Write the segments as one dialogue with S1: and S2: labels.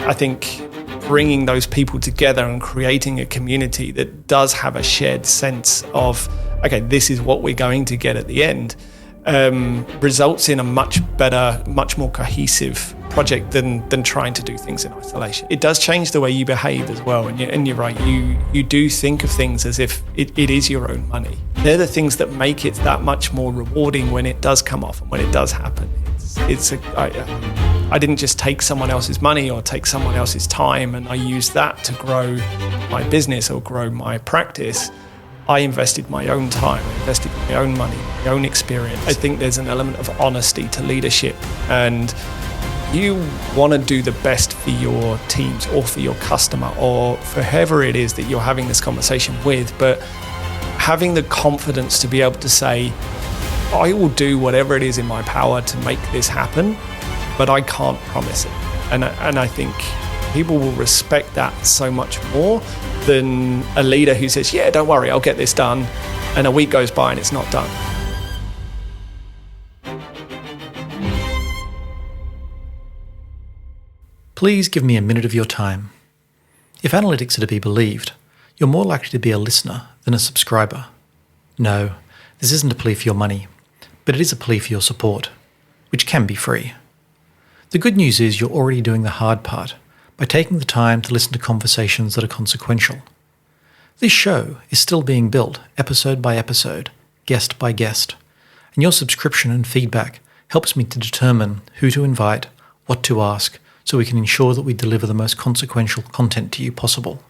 S1: I think bringing those people together and creating a community that does have a shared sense of, okay, this is what we're going to get at the end, results in a much better, much more cohesive project than trying to do things in isolation. It does change the way you behave as well, and you're right, you do think of things as if it is your own money. They're the things that make it that much more rewarding when it does come off and when it does happen. I didn't just take someone else's money or take someone else's time and I used that to grow my business or grow my practice. I invested my own time, I invested my own money, my own experience. I think there's an element of honesty to leadership, and you want to do the best for your teams or for your customer or for whoever it is that you're having this conversation with, but having the confidence to be able to say, I will do whatever it is in my power to make this happen, but I can't promise it. And I think people will respect that so much more than a leader who says, yeah, don't worry, I'll get this done, and a week goes by and it's not done.
S2: Please give me a minute of your time. If analytics are to be believed, you're more likely to be a listener than a subscriber. No, this isn't a plea for your money, but it is a plea for your support, which can be free. The good news is you're already doing the hard part by taking the time to listen to conversations that are consequential. This show is still being built episode by episode, guest by guest, and your subscription and feedback helps me to determine who to invite, what to ask, so we can ensure that we deliver the most consequential content to you possible.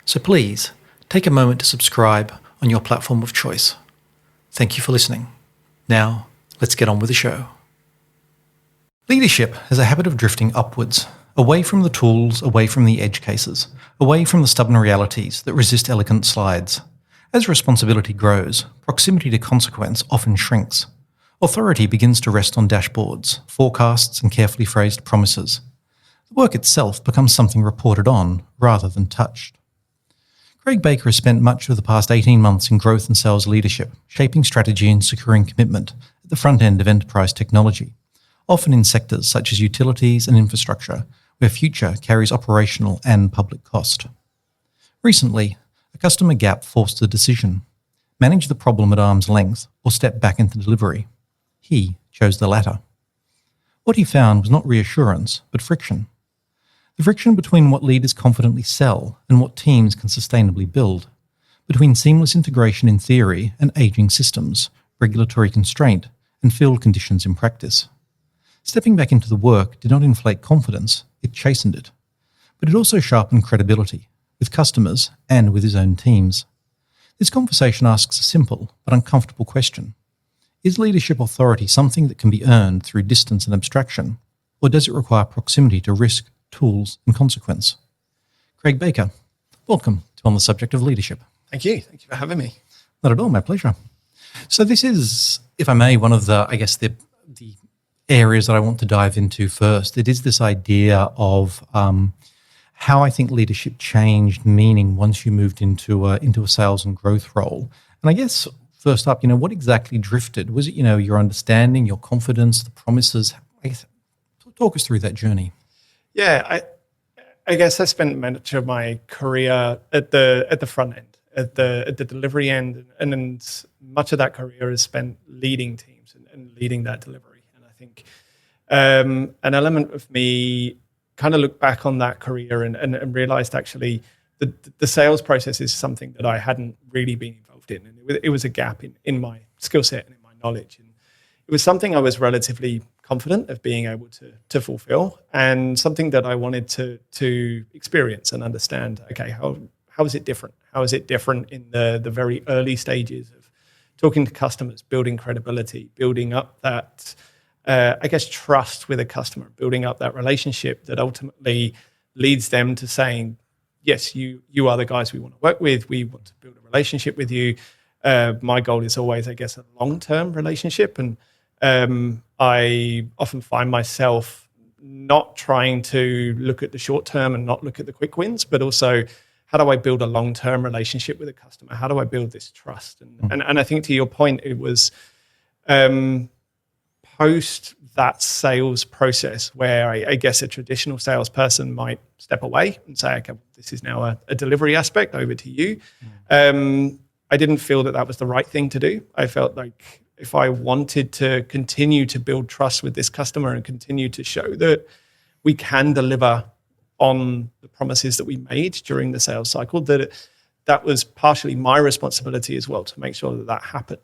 S2: So please, take a moment to subscribe on your platform of choice. Thank you for listening. Now, let's get on with the show. Leadership has a habit of drifting upwards, away from the tools, away from the edge cases, away from the stubborn realities that resist elegant slides. As responsibility grows, proximity to consequence often shrinks. Authority begins to rest on dashboards, forecasts, and carefully phrased promises. The work itself becomes something reported on rather than touched. Craig Baker has spent much of the past 18 months in growth and sales leadership, shaping strategy and securing commitment at the front end of enterprise technology, often in sectors such as utilities and infrastructure, where future carries operational and public cost. Recently, a customer gap forced a decision: manage the problem at arm's length or step back into delivery. He chose the latter. What he found was not reassurance, but friction. The friction between what leaders confidently sell and what teams can sustainably build, between seamless integration in theory and aging systems, regulatory constraint, and field conditions in practice. Stepping back into the work did not inflate confidence, it chastened it. But it also sharpened credibility, with customers and with his own teams. This conversation asks a simple but uncomfortable question. Is leadership authority something that can be earned through distance and abstraction, or does it require proximity to risk, tools, and consequence? Craig Baker, welcome to On the Subject of Leadership.
S1: Thank you. Thank you for having me.
S2: Not at all, my pleasure. So this is, if I may, one of the areas that I want to dive into first. It is this idea of how I think leadership changed meaning once you moved into a sales and growth role. And I guess first up, what exactly drifted? Was it, your understanding, your confidence, the promises? I guess, talk us through that journey.
S1: Yeah, I guess I spent much of my career at the front end, at the delivery end, and much of that career is spent leading teams and leading that delivery. And I think an element of me kind of looked back on that career and realized actually the sales process is something that I hadn't really been involved in, and it was a gap in my skill set and in my knowledge, and it was something I was relatively confident of being able to fulfill, and something that I wanted to experience and understand. Okay, how is it different? How is it different in the very early stages of talking to customers, building credibility, building up that trust with a customer, building up that relationship that ultimately leads them to saying, yes, you are the guys we want to work with. We want to build a relationship with you. My goal is always, I guess, a long-term relationship, and I often find myself not trying to look at the short term and not look at the quick wins, but also how do I build a long-term relationship with a customer? How do I build this trust? And I think to your point, it was post that sales process where I guess a traditional salesperson might step away and say, okay, this is now a delivery aspect, over to you. I didn't feel that was the right thing to do. I felt like if I wanted to continue to build trust with this customer and continue to show that we can deliver on the promises that we made during the sales cycle, that was partially my responsibility as well to make sure that happened.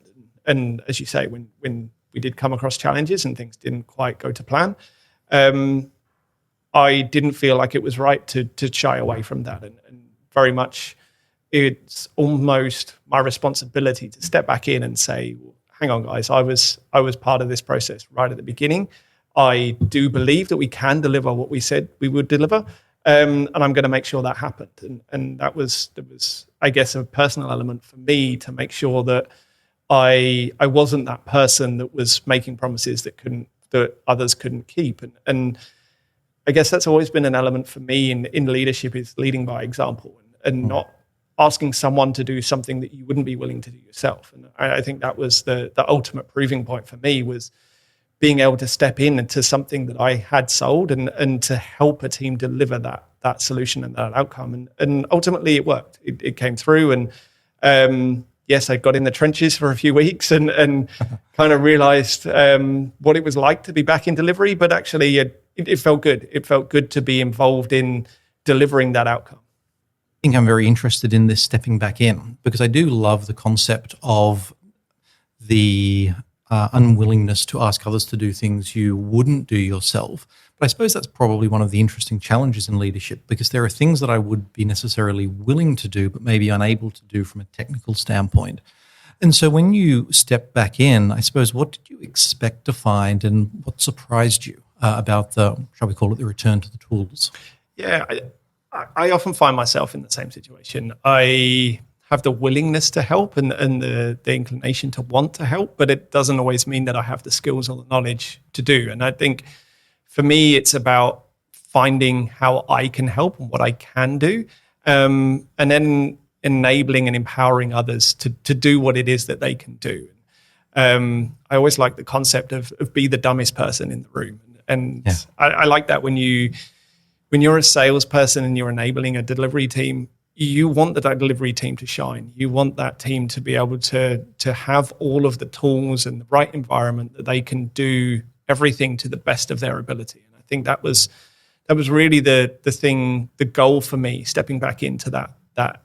S1: And as you say, when we did come across challenges and things didn't quite go to plan, I didn't feel like it was right to shy away from that. And very much it's almost my responsibility to step back in and say, hang on, guys, I was part of this process right at the beginning. I do believe that we can deliver what we said we would deliver, and I'm going to make sure that happened. And there was, I guess, a personal element for me to make sure that I wasn't that person that was making promises that others couldn't keep. And I guess that's always been an element for me in leadership, is leading by example and not asking someone to do something that you wouldn't be willing to do yourself. And I think that was the ultimate proving point for me, was being able to step in into something that I had sold and to help a team deliver that solution and that outcome. And ultimately it worked. It came through. And yes, I got in the trenches for a few weeks and kind of realized what it was like to be back in delivery. But actually it felt good. It felt good to be involved in delivering that outcome.
S2: I think I'm very interested in this stepping back in, because I do love the concept of the unwillingness to ask others to do things you wouldn't do yourself. But I suppose that's probably one of the interesting challenges in leadership, because there are things that I would be necessarily willing to do, but maybe unable to do from a technical standpoint. And so when you step back in, I suppose, what did you expect to find and what surprised you about shall we call it, the return to the tools?
S1: Yeah, I often find myself in the same situation. I have the willingness to help and the inclination to want to help, but it doesn't always mean that I have the skills or the knowledge to do. And I think for me, it's about finding how I can help and what I can do, and then enabling and empowering others to do what it is that they can do. I always like the concept of be the dumbest person in the room. And yeah. I like that when you're a salesperson and you're enabling a delivery team, you want that delivery team to shine. You want that team to be able to have all of the tools and the right environment that they can do everything to the best of their ability. And I think that was really the goal for me, stepping back into that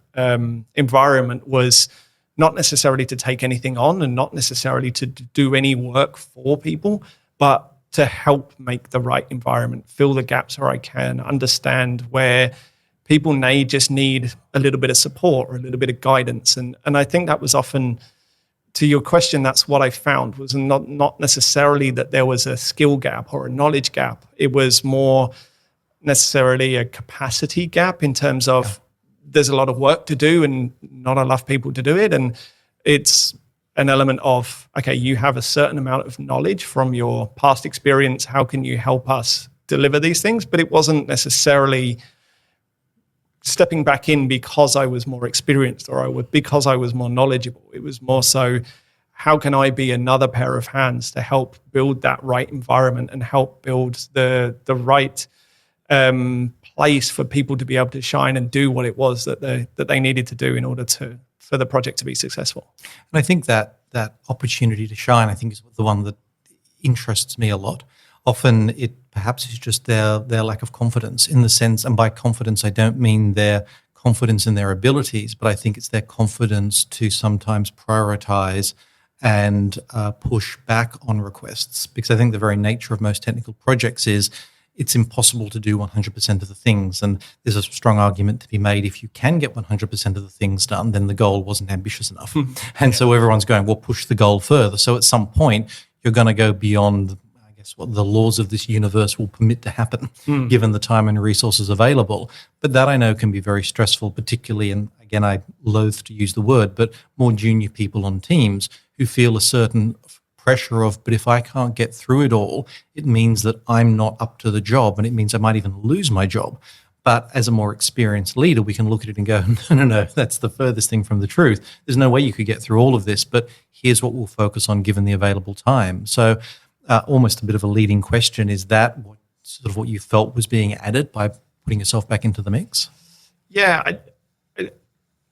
S1: environment, was not necessarily to take anything on and not necessarily to do any work for people, but to help make the right environment, fill the gaps where I can, understand where people just need a little bit of support or a little bit of guidance. And I think that was often, to your question, that's what I found, was not necessarily that there was a skill gap or a knowledge gap. It was more necessarily a capacity gap in terms of there's a lot of work to do and not enough people to do it. And it's an element of, okay, you have a certain amount of knowledge from your past experience. How can you help us deliver these things? But it wasn't necessarily stepping back in because I was more experienced or because I was more knowledgeable. It was more so, how can I be another pair of hands to help build that right environment and help build the right place for people to be able to shine and do what it was that they needed to do in order for the project to be successful.
S2: And I think that opportunity to shine, I think, is the one that interests me a lot. Often it perhaps is just their lack of confidence, in the sense, and by confidence I don't mean their confidence in their abilities, but I think it's their confidence to sometimes prioritise and push back on requests. Because I think the very nature of most technical projects is it's impossible to do 100% of the things. And there's a strong argument to be made, if you can get 100% of the things done, then the goal wasn't ambitious enough. And so everyone's going, well, push the goal further. So at some point, you're going to go beyond, I guess, what the laws of this universe will permit to happen, given the time and resources available. But that, I know, can be very stressful, particularly, and again, I loathe to use the word, but more junior people on teams who feel a certain pressure of, but if I can't get through it all, it means that I'm not up to the job, and it means I might even lose my job. But as a more experienced leader, we can look at it and go, no, that's the furthest thing from the truth. There's no way you could get through all of this, but here's what we'll focus on given the available time. So almost a bit of a leading question. Is that what you felt was being added by putting yourself back into the mix?
S1: Yeah,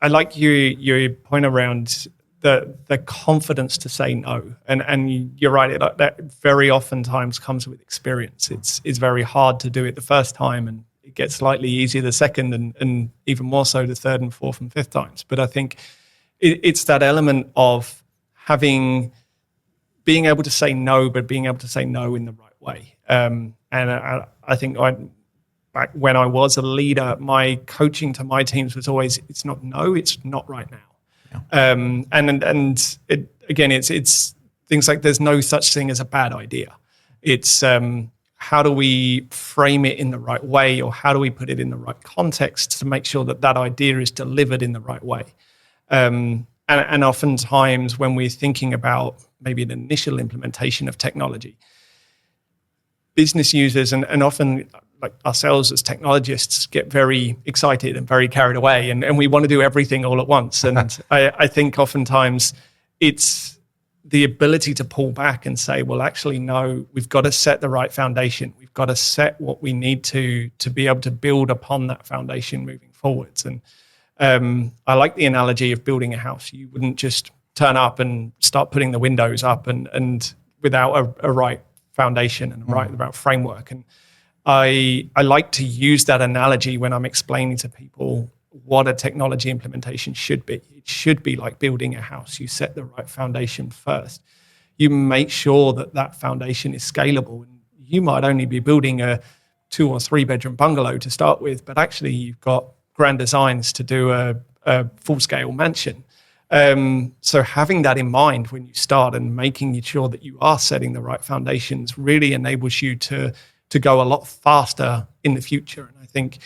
S1: I like your point around the confidence to say no, and you're right. That very oftentimes comes with experience. It's very hard to do it the first time, and it gets slightly easier the second, and even more so the third and fourth and fifth times. But I think it's that element of being able to say no, but being able to say no in the right way. And I think back when I was a leader, my coaching to my teams was always, it's not no, it's not right now. Yeah. And it's things like there's no such thing as a bad idea. It's how do we frame it in the right way, or how do we put it in the right context to make sure that idea is delivered in the right way. And oftentimes when we're thinking about maybe an initial implementation of technology, business users and often like ourselves as technologists get very excited and very carried away, and we want to do everything all at once. And I think oftentimes it's the ability to pull back and say, well, actually, no, we've got to set the right foundation. We've got to set what we need to be able to build upon that foundation moving forwards. And I like the analogy of building a house. You wouldn't just turn up and start putting the windows up and without a right foundation and a right framework. And I like to use that analogy when I'm explaining to people what a technology implementation should be. It should be like building a house. You set the right foundation first. You make sure that foundation is scalable. And you might only be building a 2 or 3 bedroom bungalow to start with, but actually you've got grand designs to do a full-scale mansion. So having that in mind when you start and making sure that you are setting the right foundations really enables you to go a lot faster in the future. And I think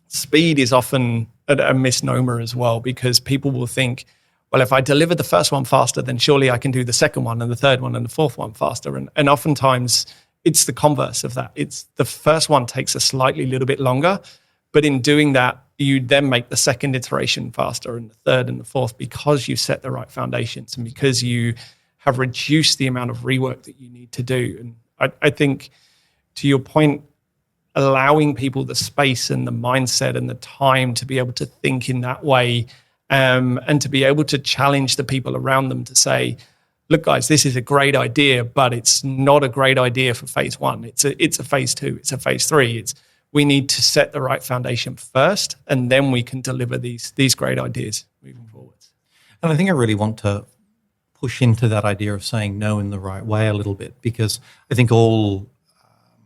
S1: speed is often a misnomer as well, because people will think, well, if I deliver the first one faster, then surely I can do the second one and the third one and the fourth one faster. And oftentimes it's the converse of that. It's the first one takes a slightly little bit longer, but in doing that, you then make the second iteration faster and the third and the fourth, because you set the right foundations and because you have reduced the amount of rework that you need to do. And I think, to your point, allowing people the space and the mindset and the time to be able to think in that way, and to be able to challenge the people around them to say, look, guys, this is a great idea, but it's not a great idea for phase 1. It's a phase 2. It's a phase 3. We need to set the right foundation first, and then we can deliver these great ideas moving forwards.
S2: And I think I really want to push into that idea of saying no in the right way a little bit, because I think all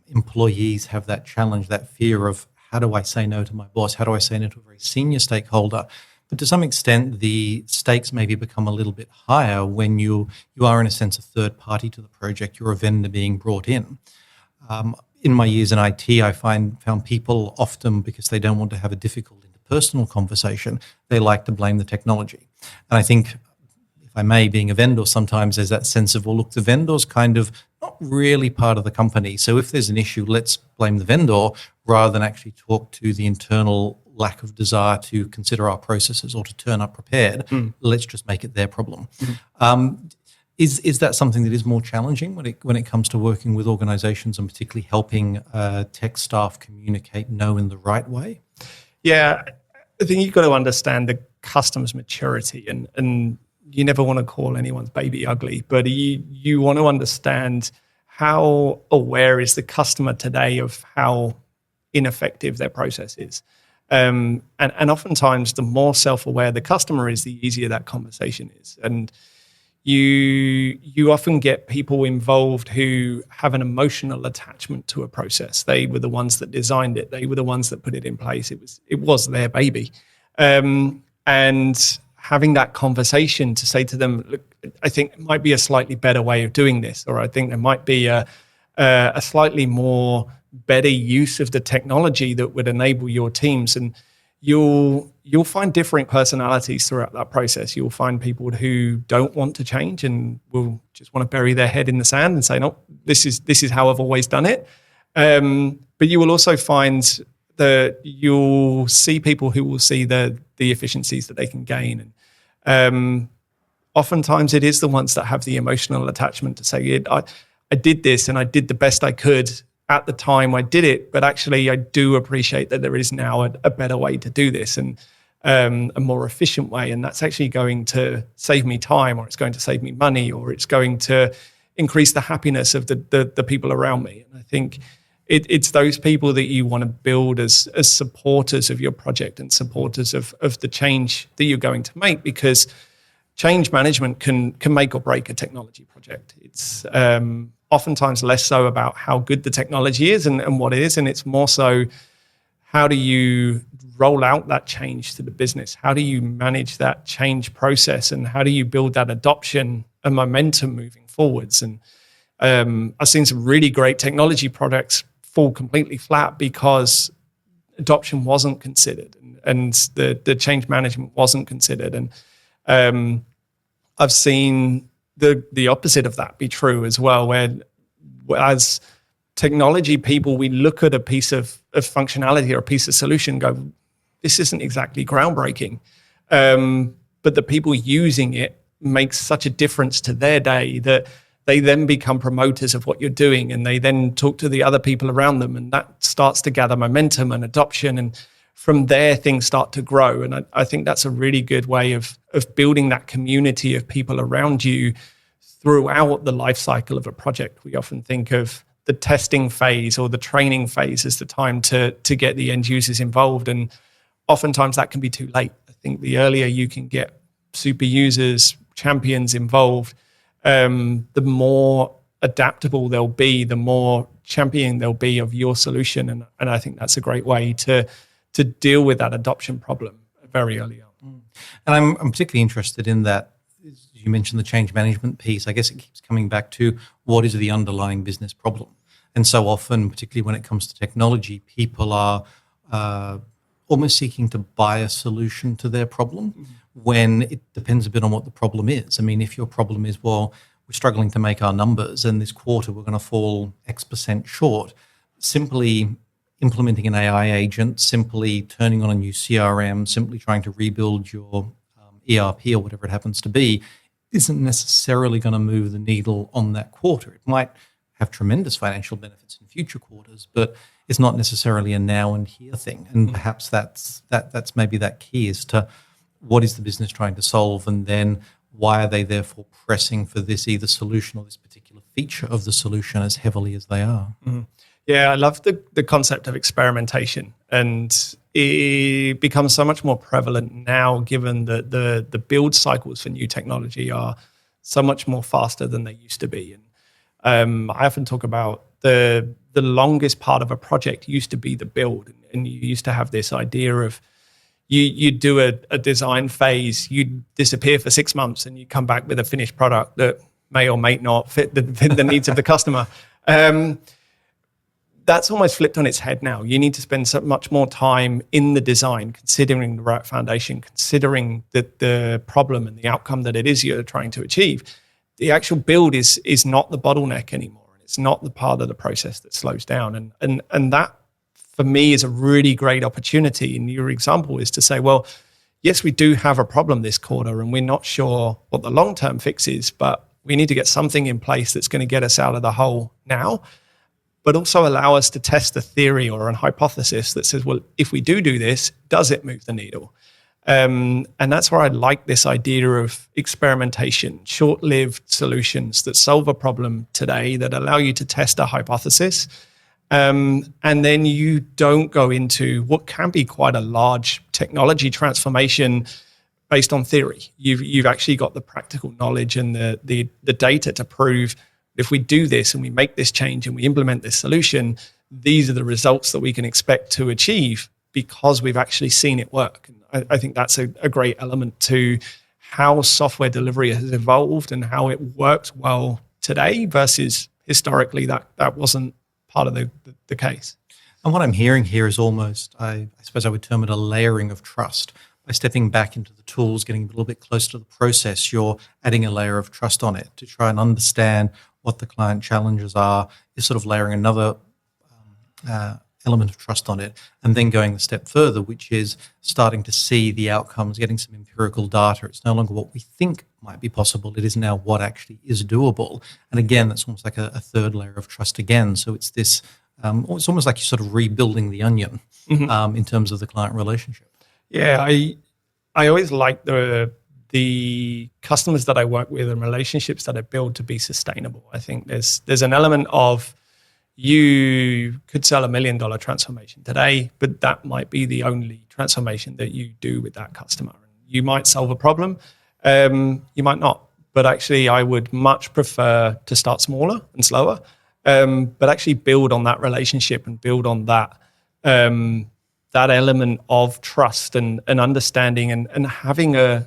S2: employees have that challenge, that fear of, how do I say no to my boss? How do I say no to a very senior stakeholder? But to some extent, the stakes maybe become a little bit higher when you are, in a sense, a third party to the project. You're a vendor being brought in. In my years in IT, I found people often, because they don't want to have a difficult interpersonal conversation, they like to blame the technology. And I think, if I may, being a vendor, sometimes there's that sense of, well, look, the vendor's kind of not really part of the company. So if there's an issue, let's blame the vendor rather than actually talk to the internal lack of desire to consider our processes or to turn up prepared. Let's just make it their problem. Is that something that is more challenging when it comes to working with organizations, and particularly helping tech staff communicate no in the right way?
S1: Yeah, I think you've got to understand the customer's maturity, and you never want to call anyone's baby ugly, but you want to understand how aware is the customer today of how ineffective their process is. And oftentimes the more self-aware the customer is, the easier that conversation is. And you often get people involved who have an emotional attachment to a process. They were the ones that designed it. They were the ones that put it in place. It was their baby. And having that conversation to say to them, look, I think it might be a slightly better way of doing this, or I think there might be a slightly more better use of the technology that would enable your teams. And you'll find different personalities throughout that process. You'll find people who don't want to change and will just want to bury their head in the sand and say, no, this is how I've always done it. But you will also find that you'll see people who will see the efficiencies that they can gain. And oftentimes it is the ones that have the emotional attachment to say, I did this and I did the best I could at the time I did it, but actually I do appreciate that there is now a better way to do this and a more efficient way. And that's actually going to save me time, or it's going to save me money, or it's going to increase the happiness of the people around me. And I think it's those people that you want to build as supporters of your project and supporters of the change that you're going to make, because change management can make or break a technology project. It's oftentimes less so about how good the technology is and what it is, and it's more so how do you roll out that change to the business? How do you manage that change process, and how do you build that adoption and momentum moving forwards? And I've seen some really great technology products fall completely flat because adoption wasn't considered and the change management wasn't considered. And I've seen the opposite of that be true as well, where as technology people, we look at a piece of functionality or a piece of solution and go, this isn't exactly groundbreaking. But the people using it makes such a difference to their day that they then become promoters of what you're doing, and they then talk to the other people around them, and that starts to gather momentum and adoption, and from there things start to grow. And I think that's a really good way of building that community of people around you throughout the life cycle of a project. We often think of the testing phase or the training phase as the time to get the end users involved, and oftentimes that can be too late. I think the earlier you can get super users, champions involved, the more adaptable they'll be, the more championing they'll be of your solution. And I think that's a great way to deal with that adoption problem very early on.
S2: And I'm particularly interested in that. You mentioned the change management piece. I guess it keeps coming back to what is the underlying business problem. And so often, particularly when it comes to technology, people are almost seeking to buy a solution to their problem when it depends a bit on what the problem is. I mean, if your problem is, well, we're struggling to make our numbers and this quarter we're going to fall X% short, simply implementing an AI agent, simply turning on a new CRM, simply trying to rebuild your ERP or whatever it happens to be, isn't necessarily going to move the needle on that quarter. It might have tremendous financial benefits in future quarters, but it's not necessarily a now and here thing. And perhaps that's maybe that key as to what is the business trying to solve, and then why are they therefore pressing for this either solution or this particular feature of the solution as heavily as they are. Mm-hmm.
S1: Yeah, I love the concept of experimentation, and it becomes so much more prevalent now given that the build cycles for new technology are so much more faster than they used to be. And I often talk about the longest part of a project used to be the build, and you used to have this idea of you do a design phase, you disappear for 6 months, and you come back with a finished product that may or may not fit the needs of the customer. That's almost flipped on its head now. You need to spend so much more time in the design, considering the right foundation, considering the problem and the outcome that it is you're trying to achieve. The actual build is not the bottleneck anymore. It's not the part of the process that slows down. And that, for me, is a really great opportunity. And your example is to say, well, yes, we do have a problem this quarter, and we're not sure what the long-term fix is, but we need to get something in place that's going to get us out of the hole now, but also allow us to test a theory or a hypothesis that says, well, if we do this, does it move the needle? And that's where I like this idea of experimentation, short-lived solutions that solve a problem today that allow you to test a hypothesis. And then you don't go into what can be quite a large technology transformation based on theory. You've actually got the practical knowledge and the data to prove if we do this and we make this change and we implement this solution, these are the results that we can expect to achieve because we've actually seen it work. And I think that's a great element to how software delivery has evolved and how it works well today versus historically that wasn't part of the case.
S2: And what I'm hearing here is almost, I suppose I would term it a layering of trust. By stepping back into the tools, getting a little bit closer to the process, you're adding a layer of trust on it to try and understand what the client challenges are. You're sort of layering another element of trust on it, and then going a step further, which is starting to see the outcomes, getting some empirical data. It's no longer what we think might be possible. It is now what actually is doable. And again, that's almost like a third layer of trust again. So it's this, it's almost like you're sort of rebuilding the onion in terms of the client relationship.
S1: Yeah, I always like the customers that I work with and relationships that I build to be sustainable. I think there's an element of, you could sell $1 million transformation today, but that might be the only transformation that you do with that customer. You might solve a problem, you might not. But actually, I would much prefer to start smaller and slower, but actually build on that relationship and build on that that element of trust and understanding and having an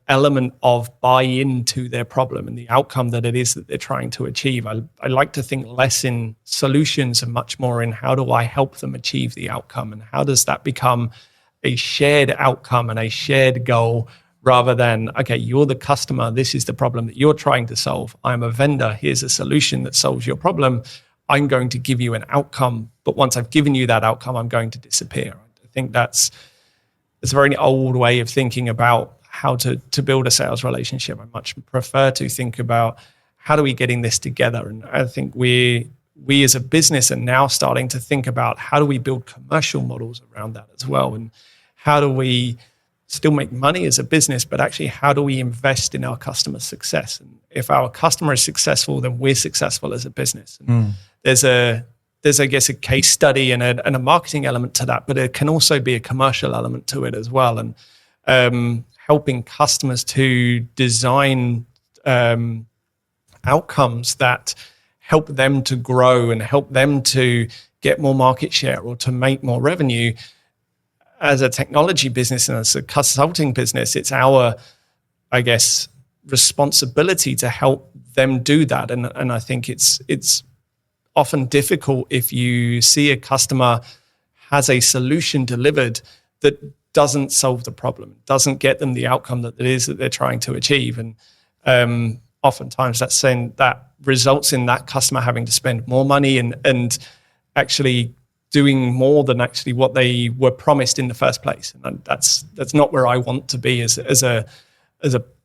S1: element of buy-in to their problem and the outcome that it is that they're trying to achieve. I like to think less in solutions and much more in how do I help them achieve the outcome, and how does that become a shared outcome and a shared goal, rather than, okay, you're the customer, this is the problem that you're trying to solve. I'm a vendor, here's a solution that solves your problem. I'm going to give you an outcome, but once I've given you that outcome, I'm going to disappear. I think it's a very old way of thinking about how to build a sales relationship. I much prefer to think about how do we getting this together. And I think we as a business are now starting to think about how do we build commercial models around that as well. And how do we still make money as a business, but actually how do we invest in our customer success? And if our customer is successful, then we're successful as a business. And there's I guess, a case study and a marketing element to that, but it can also be a commercial element to it as well. And helping customers to design outcomes that help them to grow and help them to get more market share or to make more revenue. As a technology business and as a consulting business, it's our, I guess, responsibility to help them do that. And I think it's often difficult if you see a customer has a solution delivered that doesn't solve the problem, doesn't get them the outcome that it is that they're trying to achieve. And oftentimes that results in that customer having to spend more money and actually doing more than actually what they were promised in the first place. And that's not where I want to be as a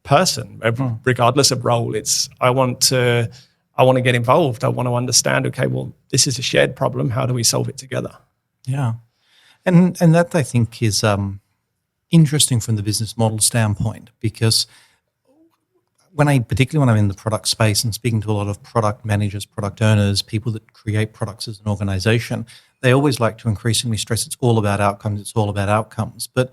S1: person, regardless of role. I want to get involved. I want to understand, okay, well, this is a shared problem. How do we solve it together?
S2: Yeah. And that, I think, is interesting from the business model standpoint, because particularly when I'm in the product space and speaking to a lot of product managers, product owners, people that create products as an organization, they always like to increasingly stress it's all about outcomes. But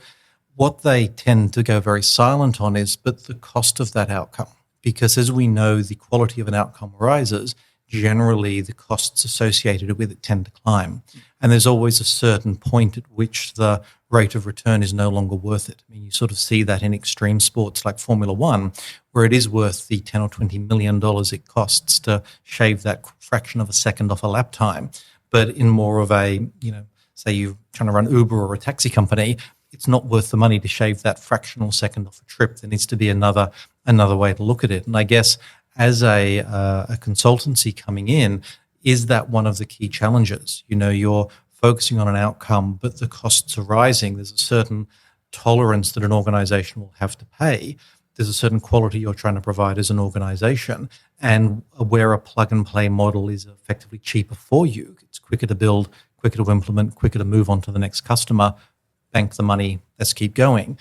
S2: what they tend to go very silent on is the cost of that outcome. Because as we know, the quality of an outcome rises, generally the costs associated with it tend to climb. And there's always a certain point at which the rate of return is no longer worth it. I mean, you sort of see that in extreme sports like Formula One, where it is worth the $10 or $20 million it costs to shave that fraction of a second off a lap time. But in more of a, say you're trying to run Uber or a taxi company, it's not worth the money to shave that fractional second off a trip. There needs to be another way to look at it. And I guess as a consultancy coming in, is that one of the key challenges? You're focusing on an outcome, but the costs are rising. There's a certain tolerance that an organization will have to pay. There's a certain quality you're trying to provide as an organization. And where a plug and play model is effectively cheaper for you, it's quicker to build, quicker to implement, quicker to move on to the next customer, bank the money, let's keep going.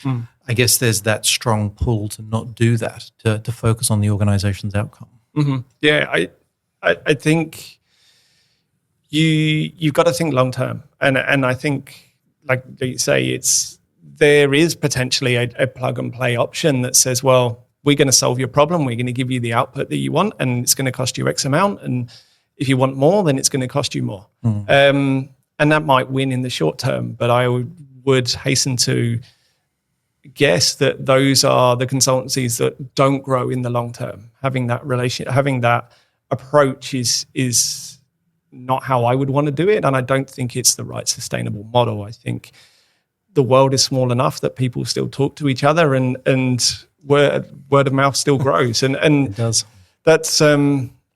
S2: I guess there's that strong pull to not do that, to focus on the organization's outcome.
S1: Mm-hmm. Yeah, I think you've got to think long term, and I think, like you say, there is potentially a plug and play option that says, well, we're going to solve your problem, we're going to give you the output that you want, and it's going to cost you X amount, and if you want more, then it's going to cost you more. And that might win in the short term, but I would hasten to guess that those are the consultancies that don't grow in the long term. Having that approach is not how I would want to do it, and I don't think it's the right sustainable model. I think the world is small enough that people still talk to each other, and word of mouth still grows. And
S2: it does.
S1: That's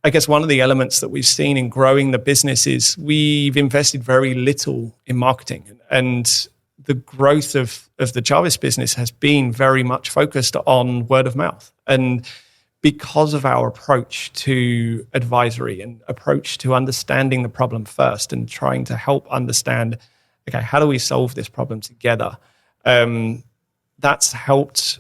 S1: I guess one of the elements that we've seen in growing the business is we've invested very little in marketing, and the growth of the Jarvis business has been very much focused on word of mouth. And because of our approach to advisory and approach to understanding the problem first and trying to help understand, okay, how do we solve this problem together? That's helped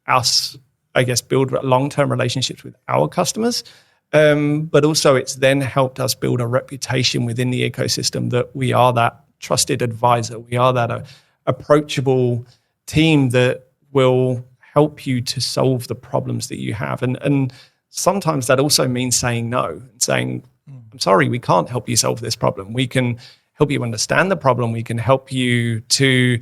S1: us, I guess, build long-term relationships with our customers. But also it's then helped us build a reputation within the ecosystem that we are that trusted advisor. We are that approachable team that will help you to solve the problems that you have. And sometimes that also means saying no and saying, I'm sorry, we can't help you solve this problem. We can help you understand the problem. We can help you to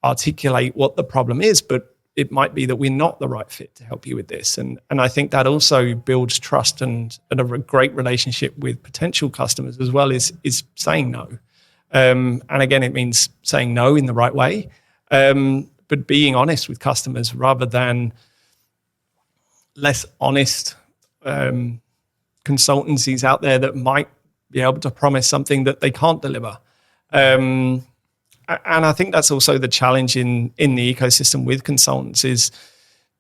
S1: articulate what the problem is, but it might be that we're not the right fit to help you with this. And I think that also builds trust and a great relationship with potential customers as well is saying no. And again, it means saying no in the right way, but being honest with customers rather than less honest consultancies out there that might be able to promise something that they can't deliver. And I think that's also the challenge in the ecosystem with consultants is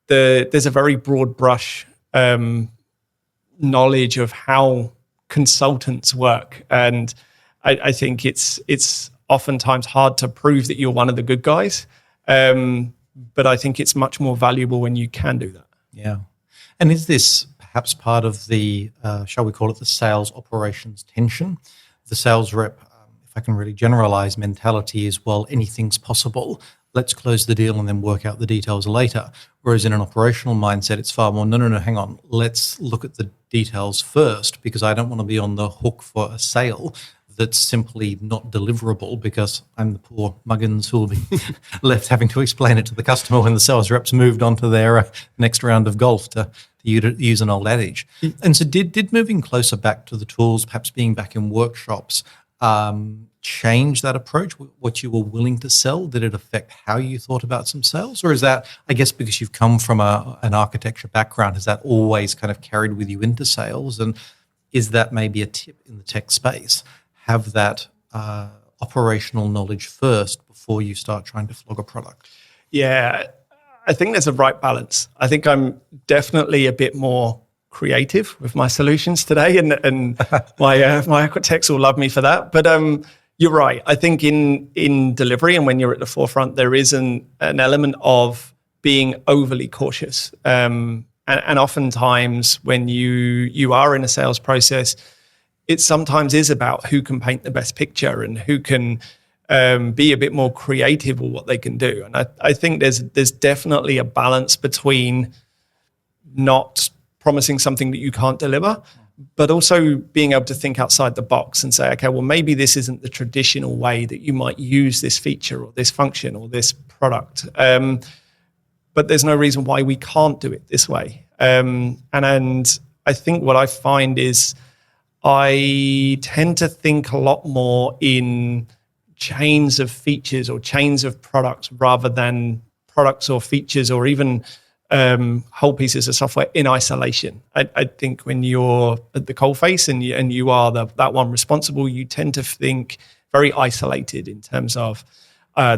S1: there's a very broad brush knowledge of how consultants work. And I think it's oftentimes hard to prove that you're one of the good guys. But I think it's much more valuable when you can do that.
S2: Yeah. And is this perhaps part of the, shall we call it the sales operations tension? The sales rep, if I can really generalize, mentality is, well, anything's possible. Let's close the deal and then work out the details later. Whereas in an operational mindset, it's far more, no, hang on. Let's look at the details first because I don't want to be on the hook for a sale that's simply not deliverable because I'm the poor muggins who will be left having to explain it to the customer when the sales reps moved on to their next round of golf to use an old adage. And so did moving closer back to the tools, perhaps being back in workshops, change that approach, what you were willing to sell? Did it affect how you thought about some sales? Or is that, I guess, because you've come from an architecture background, has that always kind of carried with you into sales? And is that maybe a tip in the tech space? Have that operational knowledge first before you start trying to flog a product?
S1: Yeah, I think there's a right balance. I think I'm definitely a bit more creative with my solutions today, and my architects will love me for that. But you're right. I think in delivery and when you're at the forefront, there is an element of being overly cautious. And oftentimes when you are in a sales process, it sometimes is about who can paint the best picture and who can be a bit more creative with what they can do. And I think there's definitely a balance between not promising something that you can't deliver, but also being able to think outside the box and say, okay, well, maybe this isn't the traditional way that you might use this feature or this function or this product. But there's no reason why we can't do it this way. And I think what I find is I tend to think a lot more in chains of features or chains of products rather than products or features or even whole pieces of software in isolation. I think when you're at the coalface and you are that one responsible, you tend to think very isolated in terms of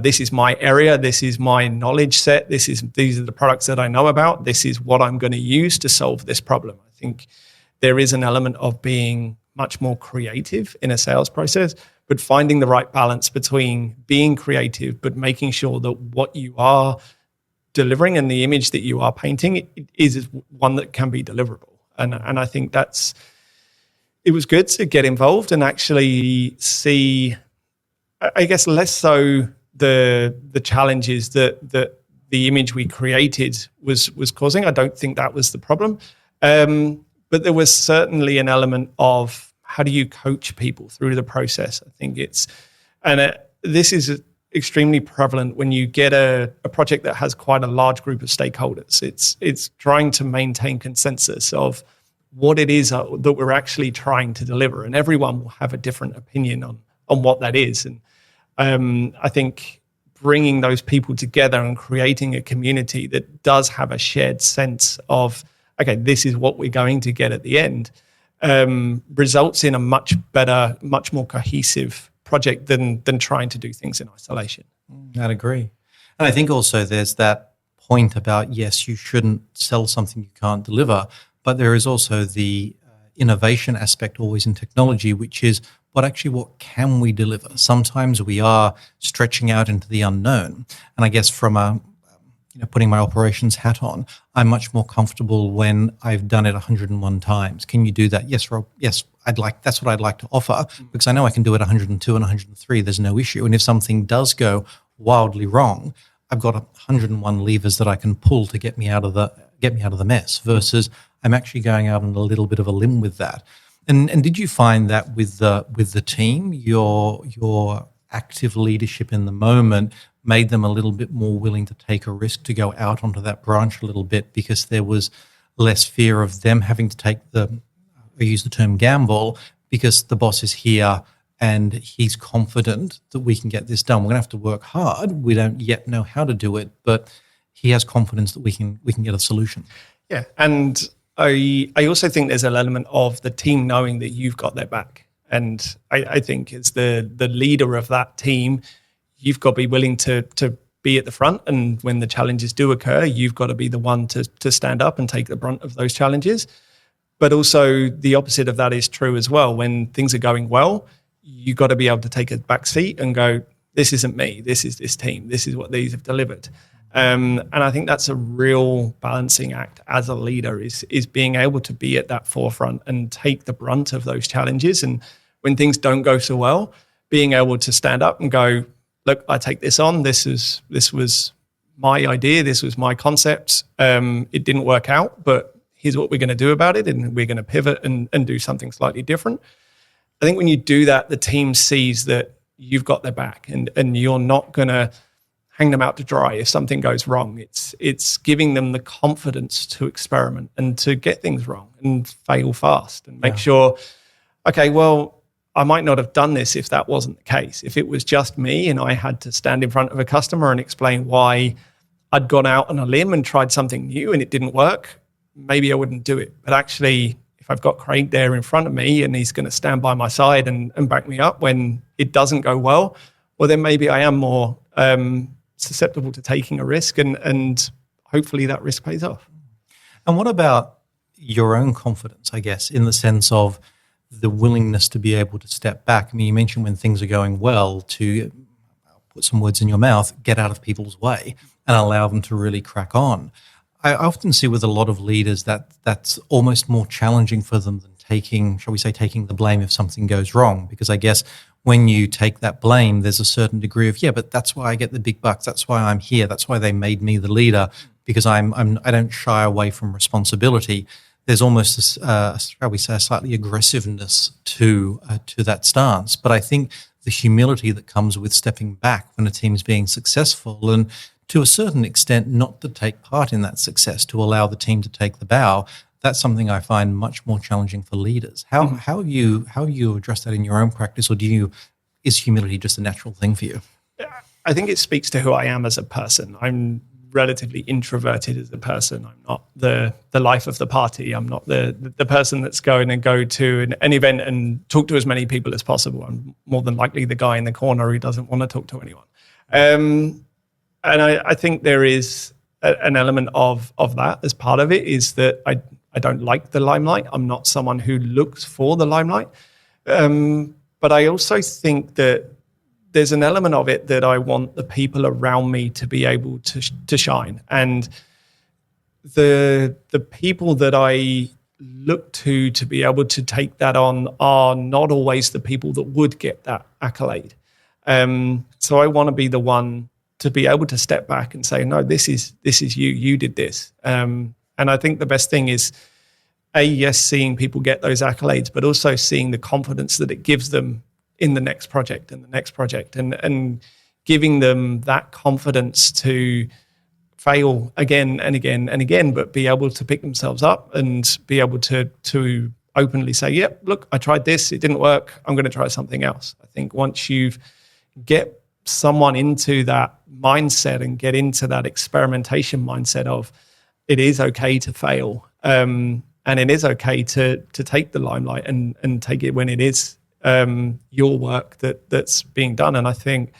S1: this is my area, this is my knowledge set, these are the products that I know about, this is what I'm going to use to solve this problem. I think there is an element of being much more creative in a sales process, but finding the right balance between being creative but making sure that what you are delivering and the image that you are painting is one that can be deliverable. And I think it was good to get involved and actually see, I guess, less so the challenges that the image we created was causing. I don't think that was the problem. But there was certainly an element of how do you coach people through the process? I think this is extremely prevalent when you get a project that has quite a large group of stakeholders. It's trying to maintain consensus of what it is that we're actually trying to deliver, and everyone will have a different opinion on what that is. And I think bringing those people together and creating a community that does have a shared sense of, okay, this is what we're going to get at the end, results in a much better, much more cohesive project than trying to do things in isolation.
S2: I'd agree. And I think also there's that point about, yes, you shouldn't sell something you can't deliver, but there is also the innovation aspect always in technology, which is what can we deliver? Sometimes we are stretching out into the unknown. And I guess from putting my operations hat on, I'm much more comfortable when I've done it 101 times. Can you do that? Yes, Rob. Yes, that's what I'd like to offer, because I know I can do it 102 and 103. There's no issue. And if something does go wildly wrong, I've got 101 levers that I can pull to get me out of the mess, versus I'm actually going out on a little bit of a limb with that. And did you find that with the team, your active leadership in the moment made them a little bit more willing to take a risk, to go out onto that branch a little bit, because there was less fear of them having to take I use the term gamble, because the boss is here and he's confident that we can get this done. We're going to have to work hard. We don't yet know how to do it, but he has confidence that we can get a solution.
S1: Yeah, and I also think there's an element of the team knowing that you've got their back. And I think as the leader of that team, you've got to be willing to be at the front. And when the challenges do occur, you've got to be the one to stand up and take the brunt of those challenges. But also the opposite of that is true as well. When things are going well, you've got to be able to take a back seat and go, this isn't me, this is this team, this is what these have delivered. And I think that's a real balancing act as a leader, is being able to be at that forefront and take the brunt of those challenges. And when things don't go so well, being able to stand up and go, look, I take this on. This was my idea. This was my concept. It didn't work out, but here's what we're going to do about it. And we're going to pivot and do something slightly different. I think when you do that, the team sees that you've got their back and you're not going to hang them out to dry if something goes wrong. It's giving them the confidence to experiment and to get things wrong and fail fast and make sure, okay, well, I might not have done this if that wasn't the case. If it was just me and I had to stand in front of a customer and explain why I'd gone out on a limb and tried something new and it didn't work, maybe I wouldn't do it. But actually, if I've got Craig there in front of me and he's going to stand by my side and back me up when it doesn't go well, well, then maybe I am more susceptible to taking a risk, and hopefully that risk pays off.
S2: And what about your own confidence, I guess, in the sense of the willingness to be able to step back? I mean, you mentioned when things are going well to put some words in your mouth, get out of people's way and allow them to really crack on. I often see with a lot of leaders that's almost more challenging for them than taking the blame if something goes wrong, because I guess when you take that blame, there's a certain degree of, but that's why I get the big bucks. That's why I'm here. That's why they made me the leader, because I don't shy away from responsibility. There's almost this, shall we say, a slightly aggressiveness to that stance. But I think the humility that comes with stepping back when a team's being successful, and to a certain extent not to take part in that success, to allow the team to take the bow, that's something I find much more challenging for leaders. How have you addressed that in your own practice, or is humility just a natural thing for you?
S1: I think it speaks to who I am as a person. I'm relatively introverted as a person. I'm not the life of the party. I'm not the person that's going to go to an event and talk to as many people as possible. I'm more than likely the guy in the corner who doesn't want to talk to anyone. And I think there is an element of that as part of it, is that I don't like the limelight. I'm not someone who looks for the limelight. But I also think that there's an element of it that I want the people around me to be able to shine. And the people that I look to be able to take that on are not always the people that would get that accolade. So I want to be the one to be able to step back and say, no, this is you did this. And I think the best thing is, yes, seeing people get those accolades, but also seeing the confidence that it gives them in the next project and the next project, and giving them that confidence to fail again and again and again, but be able to pick themselves up and be able to openly say, yep, look, I tried this, it didn't work, I'm going to try something else. I think once you've get someone into that mindset and get into that experimentation mindset of it is okay to fail, and it is okay to take the limelight and take it when it is your work that's being done. And I think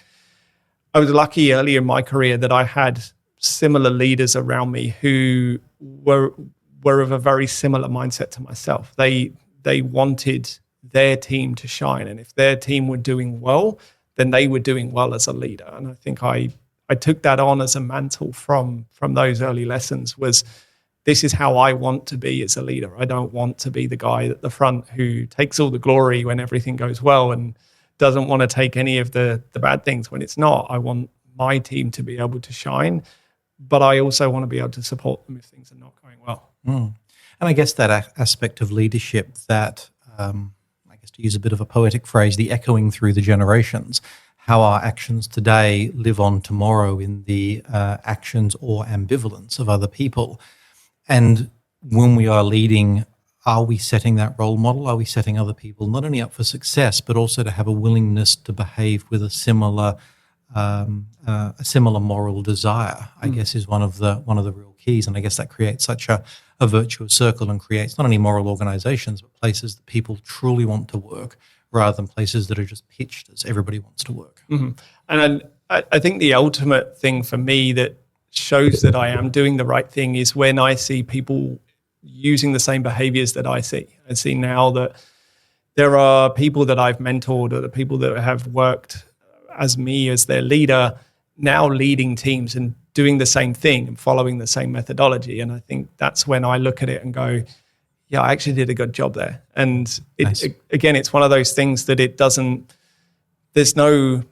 S1: I was lucky early in my career that I had similar leaders around me who were of a very similar mindset to myself. They wanted their team to shine, and if their team were doing well, then they were doing well as a leader. And I think I took that on as a mantle from those early lessons. Was this is how I want to be as a leader. I don't want to be the guy at the front who takes all the glory when everything goes well and doesn't want to take any of the bad things when it's not. I want my team to be able to shine, but I also want to be able to support them if things are not going well.
S2: And I guess that aspect of leadership that, I guess to use a bit of a poetic phrase, the echoing through the generations, how our actions today live on tomorrow in the actions or ambivalence of other people. And when we are leading, are we setting that role model? Are we setting other people not only up for success, but also to have a willingness to behave with a similar moral desire? I guess is one of the real keys, and I guess that creates such a virtuous circle and creates not only moral organisations but places that people truly want to work, rather than places that are just pitched as everybody wants to work.
S1: Mm-hmm. And I think the ultimate thing for me that shows that I am doing the right thing is when I see people using the same behaviors that I see. I see now that there are people that I've mentored or the people that have worked as me as their leader now leading teams and doing the same thing and following the same methodology. And I think that's when I look at it and go, yeah, I actually did a good job there. And
S2: Nice.
S1: Again, it's one of those things that it doesn't, there's no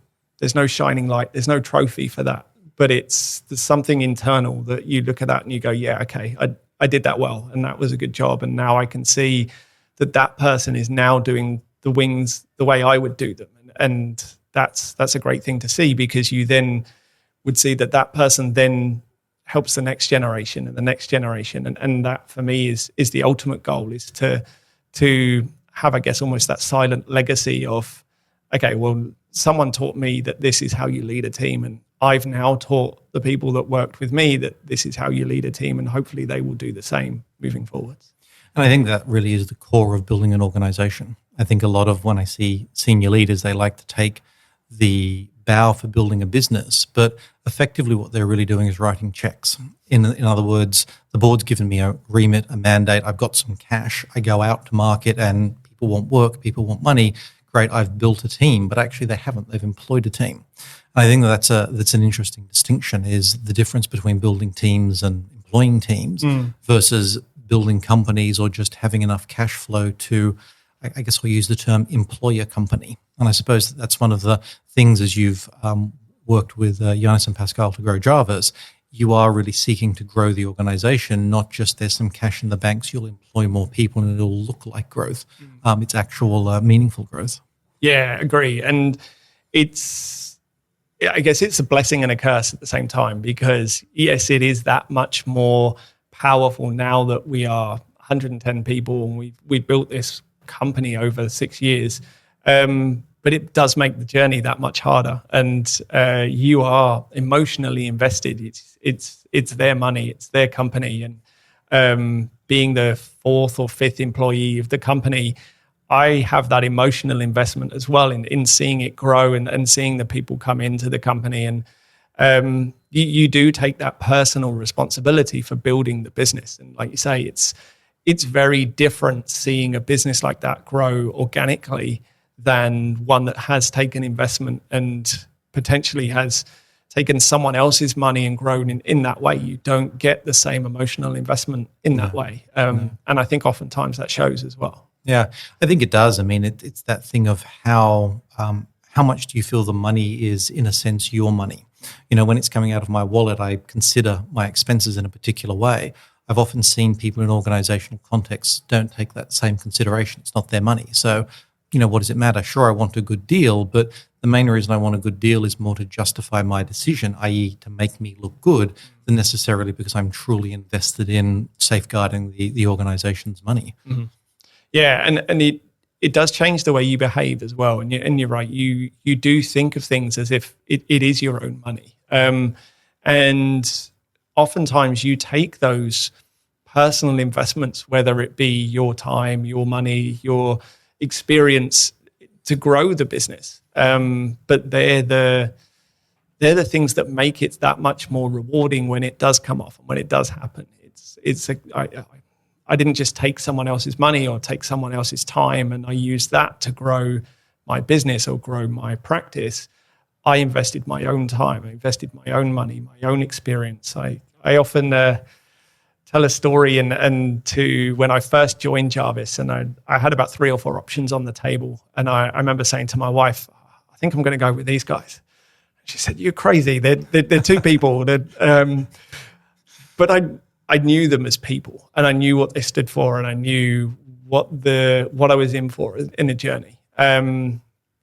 S1: shining light, there's no trophy for that. But there's something internal that you look at that and you go, yeah, okay, I did that well and that was a good job. And now I can see that person is now doing the wings the way I would do them. And that's a great thing to see, because you then would see that person then helps the next generation and the next generation. And that for me is the ultimate goal, is to have, I guess, almost that silent legacy of, okay, well, someone taught me that this is how you lead a team, and I've now taught the people that worked with me that this is how you lead a team, and hopefully they will do the same moving forwards.
S2: And I think that really is the core of building an organisation. I think a lot of when I see senior leaders, they like to take the bow for building a business, but effectively what they're really doing is writing checks. In other words, the board's given me a remit, a mandate, I've got some cash, I go out to market and people want work, people want money. Great, I've built a team, but actually they haven't. They've employed a team. I think that's an interesting distinction, is the difference between building teams and employing teams versus building companies or just having enough cash flow to, I guess I'll use the term employ a company. And I suppose that's one of the things, as you've worked with Jonas and Pascal to grow Jarvis, you are really seeking to grow the organization, not just there's some cash in the banks, you'll employ more people and it'll look like growth. It's actual meaningful growth.
S1: Yeah, agree. And I guess it's a blessing and a curse at the same time, because yes, it is that much more powerful now that we are 110 people and we built this company over 6 years. But it does make the journey that much harder, and you are emotionally invested. It's their money, it's their company, and being the fourth or fifth employee of the company, I have that emotional investment as well in seeing it grow and seeing the people come into the company, and you do take that personal responsibility for building the business. And like you say, it's very different seeing a business like that grow organically than one that has taken investment and potentially has taken someone else's money and grown in that way. You don't get the same emotional investment in that way. And I think oftentimes that shows as well.
S2: Yeah, I think it does. I mean, it's that thing of how much do you feel the money is, in a sense, your money? You know, when it's coming out of my wallet, I consider my expenses in a particular way. I've often seen people in organizational contexts don't take that same consideration. It's not their money. So, you know, what does it matter? Sure, I want a good deal, but the main reason I want a good deal is more to justify my decision, i.e. to make me look good, than necessarily because I'm truly invested in safeguarding the organization's money.
S1: Mm-hmm. Yeah, and it does change the way you behave as well. And you're right, you do think of things as if it is your own money. And oftentimes you take those personal investments, whether it be your time, your money, your experience, grow the business. But they're the things that make it that much more rewarding when it does come off and when it does happen. I didn't just take someone else's money or take someone else's time and I used that to grow my business or grow my practice. I invested my own time, I invested my own money, my own experience. I often tell a story and to when I first joined Jarvis, and I had about 3 or 4 options on the table. And I remember saying to my wife, I think I'm going to go with these guys. She said, "You're crazy. They're 2 people." But I knew them as people, and I knew what they stood for, and I knew what I was in for in a journey.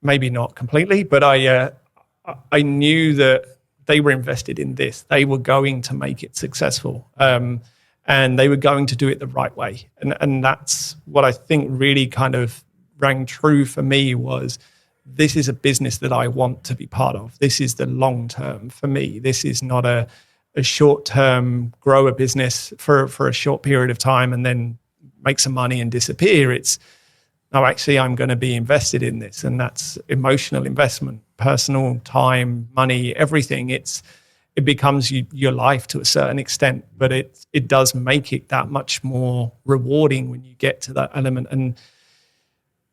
S1: Maybe not completely, but I knew that they were invested in this. They were going to make it successful, and they were going to do it the right way. And that's what I think really kind of rang true for me was, this is a business that I want to be part of. This is the long term for me. This is not a short term grow a business for a short period of time and then make some money and disappear. It's, no, actually, I'm going to be invested in this. And that's emotional investment, personal time, money, everything. It becomes your life to a certain extent, but it does make it that much more rewarding when you get to that element. And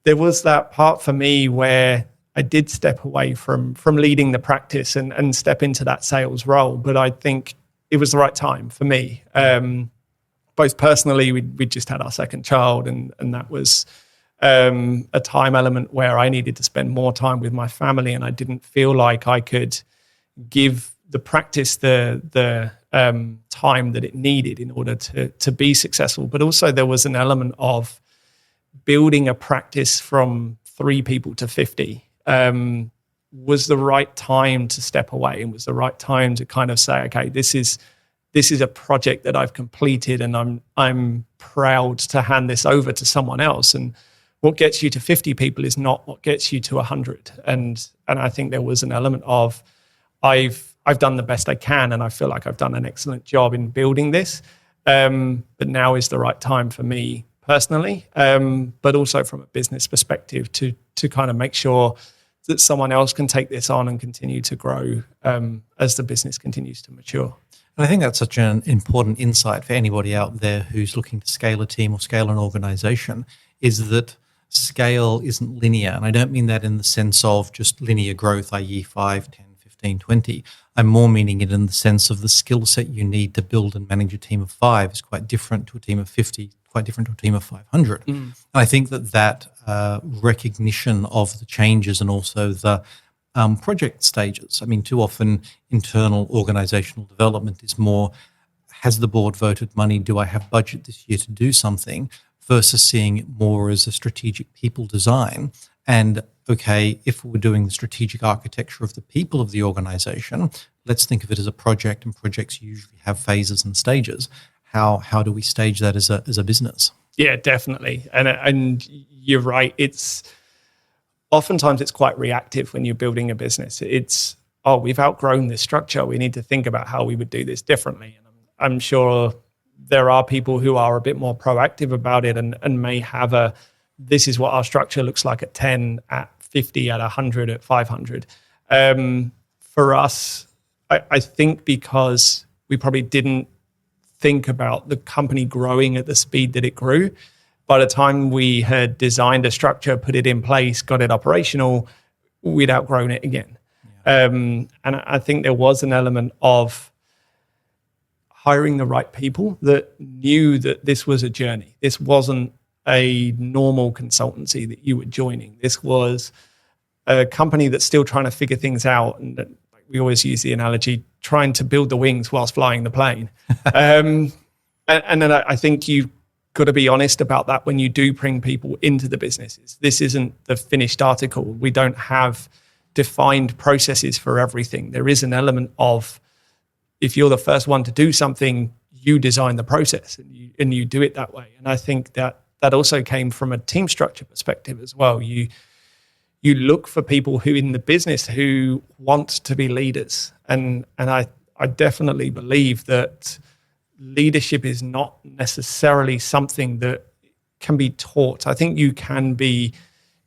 S1: there was that part for me where I did step away from leading the practice and step into that sales role. But I think it was the right time for me. Both personally, we just had our second child, and that was a time element where I needed to spend more time with my family, and I didn't feel like I could give the practice the time that it needed in order to be successful. But also there was an element of building a practice from 3 people to 50 was the right time to step away, and was the right time to kind of say, okay, this is a project that I've completed, and I'm proud to hand this over to someone else. And what gets you to 50 people is not what gets you to 100. And I think there was an element of I've done the best I can, and I feel like I've done an excellent job in building this. But now is the right time for me personally, but also from a business perspective to kind of make sure that someone else can take this on and continue to grow as the business continues to mature.
S2: And I think that's such an important insight for anybody out there who's looking to scale a team or scale an organization, is that scale isn't linear. And I don't mean that in the sense of just linear growth, i.e. 5, 10, 15, 20. I'm more meaning it in the sense of the skill set you need to build and manage a team of 5 is quite different to a team of 50, quite different to a team of 500. And I think that recognition of the changes and also the project stages. I mean, too often internal organizational development is more, has the board voted money? Do I have budget this year to do something? Versus seeing it more as a strategic people design. And okay, if we're doing the strategic architecture of the people of the organization, let's think of it as a project, and projects usually have phases and stages. How do we stage that as a business?
S1: Yeah, definitely. And you're right. Oftentimes it's quite reactive when you're building a business. It's, we've outgrown this structure. We need to think about how we would do this differently. And I'm sure there are people who are a bit more proactive about it and may have this is what our structure looks like at 10, at 50, at 100, at 500. For us, I think because we probably didn't think about the company growing at the speed that it grew, by the time we had designed a structure, put it in place, got it operational, we'd outgrown it again. Yeah. And I think there was an element of hiring the right people that knew that this was a journey. This wasn't a normal consultancy that you were joining. This was a company that's still trying to figure things out. And we always use the analogy, trying to build the wings whilst flying the plane. And then I think you've got to be honest about that when you do bring people into the businesses. This isn't the finished article. We don't have defined processes for everything. There is an element of, if you're the first one to do something, you design the process and you do it that way. And I think that also came from a team structure perspective as well. You look for people who in the business who want to be leaders. And I definitely believe that leadership is not necessarily something that can be taught. I think you can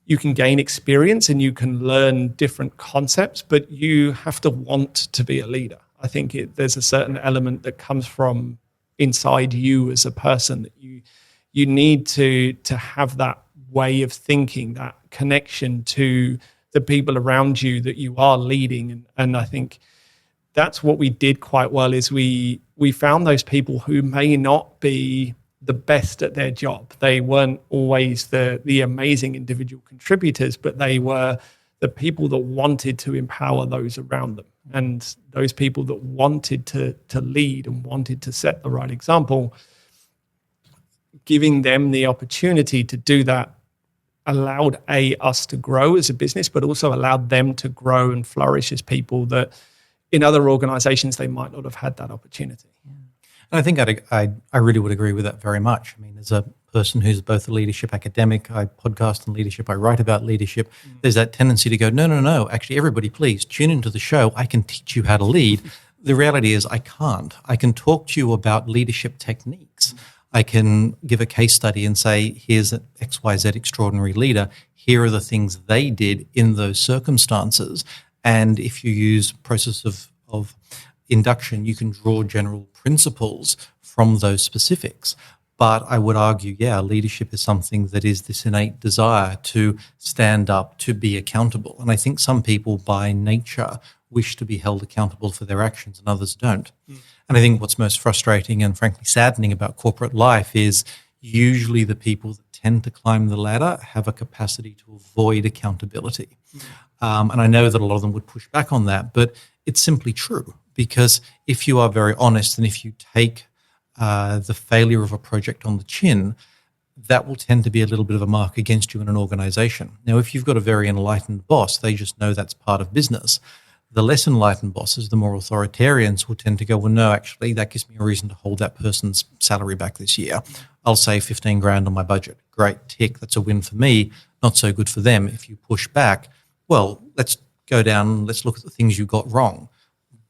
S1: you can gain experience and you can learn different concepts, but you have to want to be a leader. I think there's a certain element that comes from inside you as a person that you need to have that way of thinking, that connection to the people around you that you are leading. And I think that's what we did quite well, is we found those people who may not be the best at their job. They weren't always the amazing individual contributors, but they were the people that wanted to empower those around them, and those people that wanted to lead and wanted to set the right example. Giving them the opportunity to do that allowed us to grow as a business, but also allowed them to grow and flourish as people that in other organizations they might not have had that opportunity.
S2: And I think I really would agree with that very much. I mean, as a person who's both a leadership academic, I podcast on leadership, I write about leadership, there's that tendency to go, no, actually everybody please tune into the show. I can teach you how to lead. The reality is I can't. I can talk to you about leadership techniques. I can give a case study and say, here's an XYZ extraordinary leader. Here are the things they did in those circumstances. And if you use process of induction, you can draw general principles from those specifics. But I would argue, leadership is something that is this innate desire to stand up, to be accountable. And I think some people by nature wish to be held accountable for their actions and others don't. And I think what's most frustrating and frankly saddening about corporate life is usually the people that tend to climb the ladder have a capacity to avoid accountability. And I know that a lot of them would push back on that, but it's simply true, because if you are very honest and if you take the failure of a project on the chin, that will tend to be a little bit of a mark against you in an organization. Now, if you've got a very enlightened boss, they just know that's part of business. The less enlightened bosses, the more authoritarians, will tend to go, well, no, actually, that gives me a reason to hold that person's salary back this year. I'll save 15 grand on my budget. Great, tick, that's a win for me, not so good for them. If you push back, well, let's go down, let's look at the things you got wrong.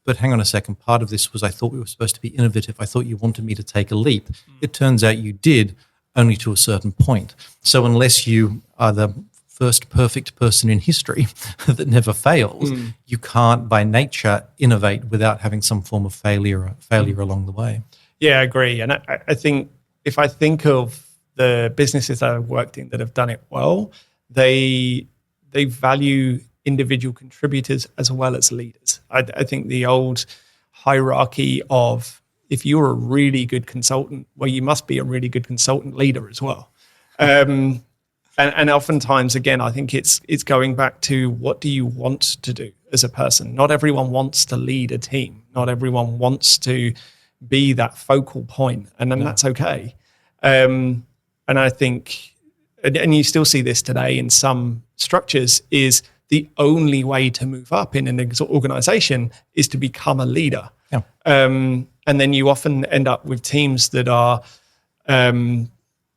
S2: But hang on a second, part of this was I thought we were supposed to be innovative. I thought you wanted me to take a leap. It turns out you did, only to a certain point. So unless you are the first perfect person in history that never fails, you can't by nature innovate without having some form of failure along the way.
S1: Yeah, I agree. And I think if I think of the businesses that I've worked in that have done it well, they value individual contributors as well as leaders. I think the old hierarchy of if you're a really good consultant, well, you must be a really good consultant leader as well. And oftentimes, again, I think it's going back to what do you want to do as a person? Not everyone wants to lead a team. Not everyone wants to be that focal point, and then that's okay. And I think, and you still see this today in some structures, is the only way to move up in an organization is to become a leader.
S2: Yeah.
S1: And then you often end up with teams that are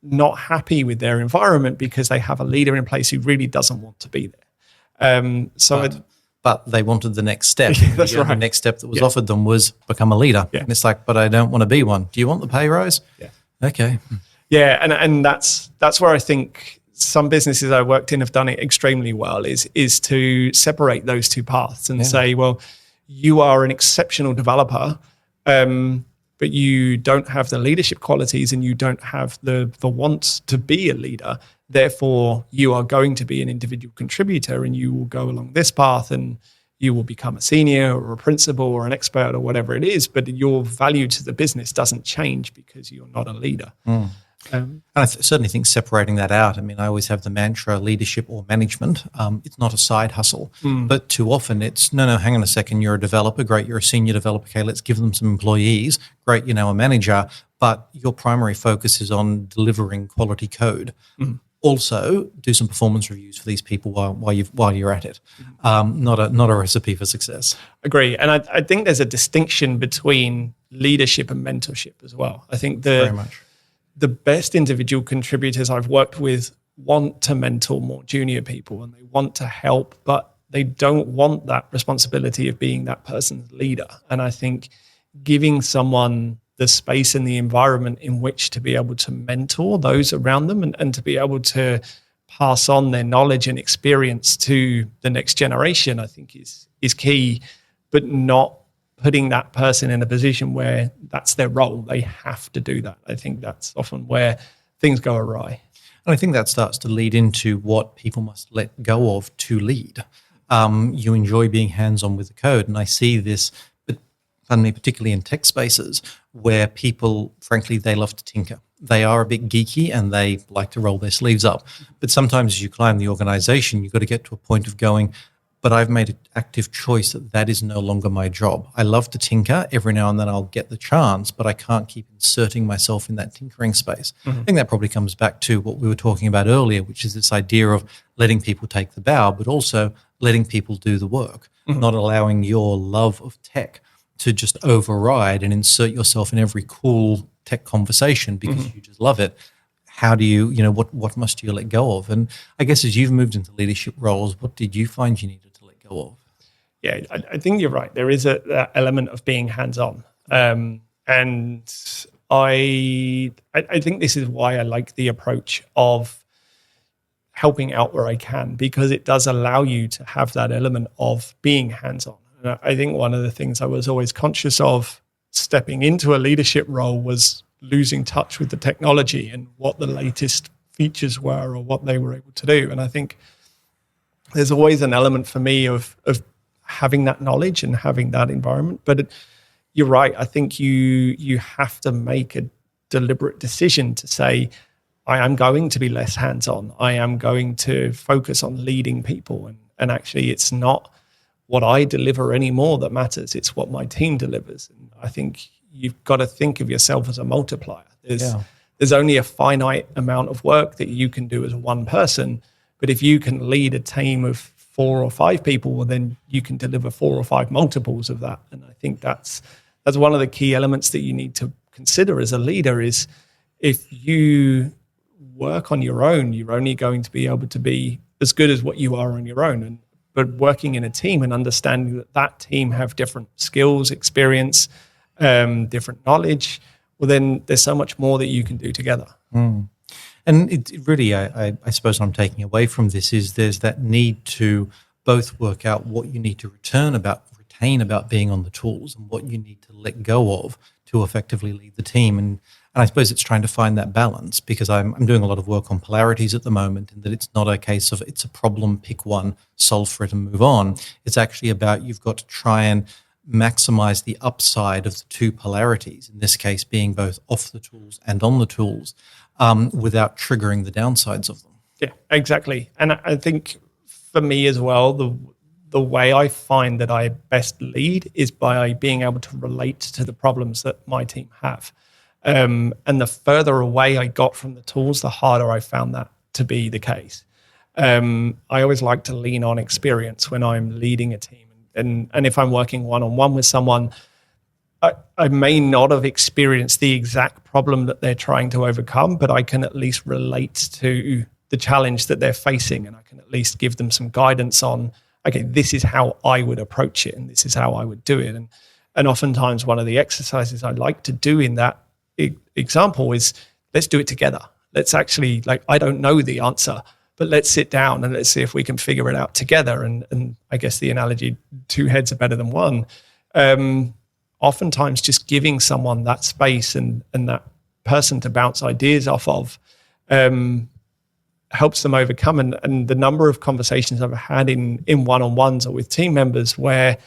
S1: not happy with their environment because they have a leader in place who really doesn't want to be there.
S2: But they wanted the next step.
S1: That's right.
S2: The next step that was offered them was become a leader.
S1: Yeah.
S2: And it's like, but I don't want to be one. Do you want the pay rise?
S1: Yeah.
S2: Okay.
S1: Yeah, and that's where I think some businesses I worked in have done it extremely well, is to separate those two paths and say, well, you are an exceptional developer, but you don't have the leadership qualities and you don't have the want to be a leader. Therefore, you are going to be an individual contributor and you will go along this path and you will become a senior or a principal or an expert or whatever it is, but your value to the business doesn't change because you're not a leader.
S2: And I certainly think separating that out, I mean, I always have the mantra leadership or management. It's not a side hustle, but too often it's, no, hang on a second, you're a developer, great, you're a senior developer, okay, let's give them some employees, great, you're now a manager, but your primary focus is on delivering quality code. Also, do some performance reviews for these people while you're at it. Not a recipe for success.
S1: Agree. And I think there's a distinction between leadership and mentorship as well. I think
S2: Very much.
S1: The best individual contributors I've worked with want to mentor more junior people and they want to help, but they don't want that responsibility of being that person's leader. And I think giving someone the space and the environment in which to be able to mentor those around them and to be able to pass on their knowledge and experience to the next generation, I think is key, but not putting that person in a position where that's their role. They have to do that. I think that's often where things go awry.
S2: And I think that starts to lead into what people must let go of to lead. You enjoy being hands-on with the code, and I see this, but particularly in tech spaces, where people, frankly, they love to tinker. They are a bit geeky and they like to roll their sleeves up. But sometimes as you climb the organization, you've got to get to a point of going, but I've made an active choice that is no longer my job. I love to tinker. Every now and then I'll get the chance, but I can't keep inserting myself in that tinkering space. I think that probably comes back to what we were talking about earlier, which is this idea of letting people take the bow, but also letting people do the work, not allowing your love of tech to just override and insert yourself in every cool tech conversation because you just love it. How do you, what must you let go of? And I guess as you've moved into leadership roles, what did you find you needed to let go of?
S1: Yeah, I think you're right. There is that element of being hands-on. And I think this is why I like the approach of helping out where I can, because it does allow you to have that element of being hands-on. And I think one of the things I was always conscious of stepping into a leadership role was losing touch with the technology and what the latest features were or what they were able to do. And I think there's always an element for me of having that knowledge and having that environment. But you're right. I think you have to make a deliberate decision to say, I am going to be less hands-on. I am going to focus on leading people. And actually, it's not what I deliver anymore that matters. It's what my team delivers. And I think you've got to think of yourself as a multiplier. There's only a finite amount of work that you can do as one person. But if you can lead a team of 4 or 5 people, well, then you can deliver 4 or 5 multiples of that. And I think that's one of the key elements that you need to consider as a leader is if you work on your own, you're only going to be able to be as good as what you are on your own. But working in a team and understanding that team have different skills, experience, different knowledge, well, then there's so much more that you can do together.
S2: And it really, I suppose what I'm taking away from this is there's that need to both work out what you need to retain about being on the tools and what you need to let go of to effectively lead the team. And I suppose it's trying to find that balance, because I'm doing a lot of work on polarities at the moment, and that it's not a case of it's a problem, pick one, solve for it and move on. It's actually about you've got to try and maximize the upside of the two polarities, in this case being both off the tools and on the tools, without triggering the downsides of them.
S1: Yeah, exactly. And I think for me as well, the way I find that I best lead is by being able to relate to the problems that my team have. And the further away I got from the tools, the harder I found that to be the case. I always like to lean on experience when I'm leading a team. And if I'm working one-on-one with someone, I may not have experienced the exact problem that they're trying to overcome, but I can at least relate to the challenge that they're facing, and I can at least give them some guidance on, okay, this is how I would approach it and this is how I would do it. And oftentimes one of the exercises I like to do in that example is let's do it together. Let's actually, I don't know the answer, but let's sit down and let's see if we can figure it out together. And I guess the analogy, 2 heads are better than one. Oftentimes just giving someone that space and that person to bounce ideas off of helps them overcome. And the number of conversations I've had in one-on-ones or with team members where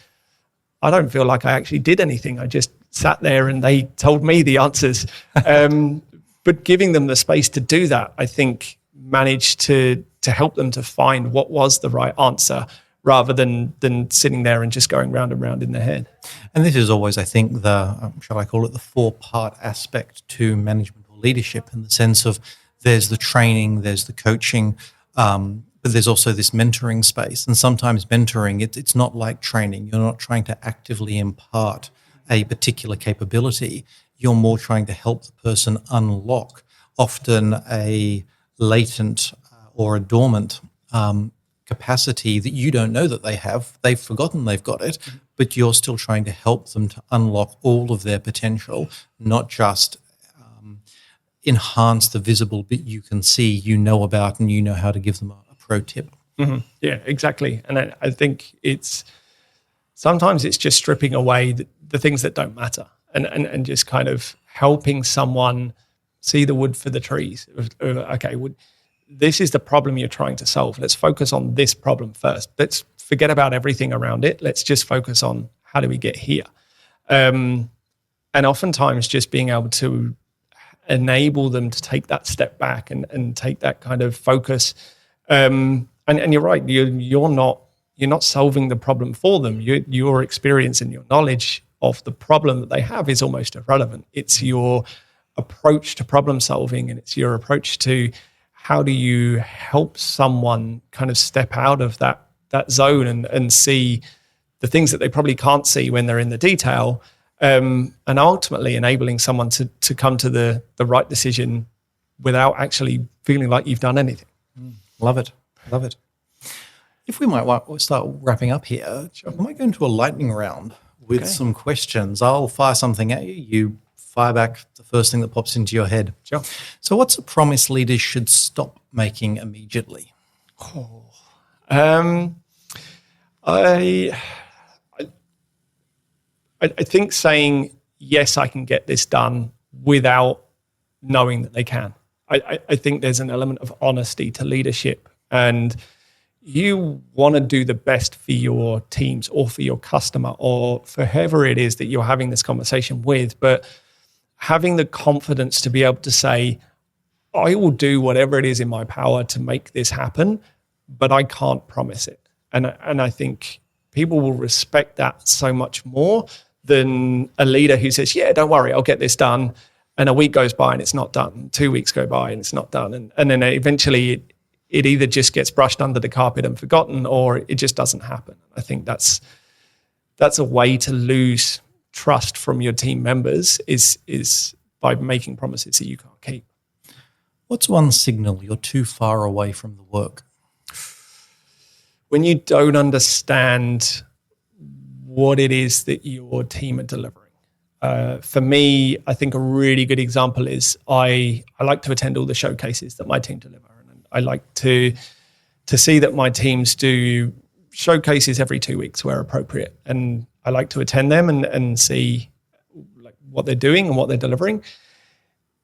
S1: I don't feel like I actually did anything. I just sat there and they told me the answers. But giving them the space to do that, I think managed to help them to find what was the right answer rather than sitting there and just going round and round in their head.
S2: And this is always, I think, shall I call it the 4-part aspect to management or leadership, in the sense of there's the training, there's the coaching, but there's also this mentoring space. And sometimes mentoring, it's not like training. You're not trying to actively impart a particular capability. You're more trying to help the person unlock often a latent or a dormant capacity that you don't know that they have. They've forgotten they've got it, but you're still trying to help them to unlock all of their potential, not just enhance the visible bit you can see, you know about, and you know how to give them a pro tip.
S1: Mm-hmm. Yeah, exactly. And I think sometimes it's just stripping away the things that don't matter and just kind of helping someone see the wood for the trees. Okay, this is the problem you're trying to solve. Let's focus on this problem first. Let's forget about everything around it. Let's just focus on how do we get here. And oftentimes just being able to enable them to take that step back and take that kind of focus. And you're right, you're not solving the problem for them. Your experience and your knowledge of the problem that they have is almost irrelevant. It's your approach to problem solving, and it's your approach to how do you help someone kind of step out of that zone and see the things that they probably can't see when they're in the detail, and ultimately enabling someone to come to the right decision without actually feeling like you've done anything.
S2: Love it. If we might start wrapping up here, sure. I might go into a lightning round with some questions. I'll fire something at you. You fire back the first thing that pops into your head.
S1: Sure.
S2: So what's a promise leaders should stop making immediately?
S1: I think saying, yes, I can get this done without knowing that they can. I think there's an element of honesty to leadership, and you want to do the best for your teams or for your customer or for whoever it is that you're having this conversation with, but having the confidence to be able to say, I will do whatever it is in my power to make this happen, but I can't promise it. And I think people will respect that so much more than a leader who says, yeah, don't worry, I'll get this done. And a week goes by and it's not done. 2 weeks go by and it's not done. And then eventually it either just gets brushed under the carpet and forgotten, or it just doesn't happen. I think that's a way to lose trust from your team members is by making promises that you can't keep.
S2: What's one signal you're too far away from the work?
S1: When you don't understand what it is that your team are delivering. For me, I think a really good example is I like to attend all the showcases that my team deliver. And I like to see that my teams do showcases every 2 weeks where appropriate. And I like to attend them and see like what they're doing and what they're delivering.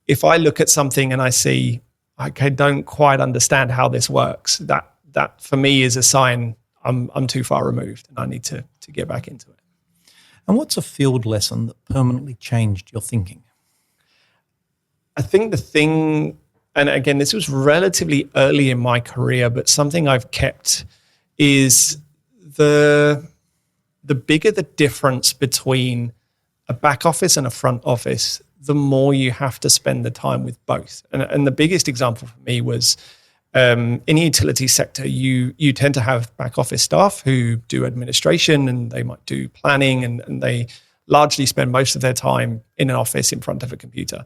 S1: If I look at something and I see, I don't quite understand how this works, that for me is a sign I'm too far removed and I need to get back into it.
S2: And what's a field lesson that permanently changed your thinking?
S1: I think the thing, and again, this was relatively early in my career, but something I've kept is the bigger the difference between a back office and a front office, the more you have to spend the time with both. And the biggest example for me was in the utility sector, you tend to have back office staff who do administration and they might do planning and they largely spend most of their time in an office in front of a computer.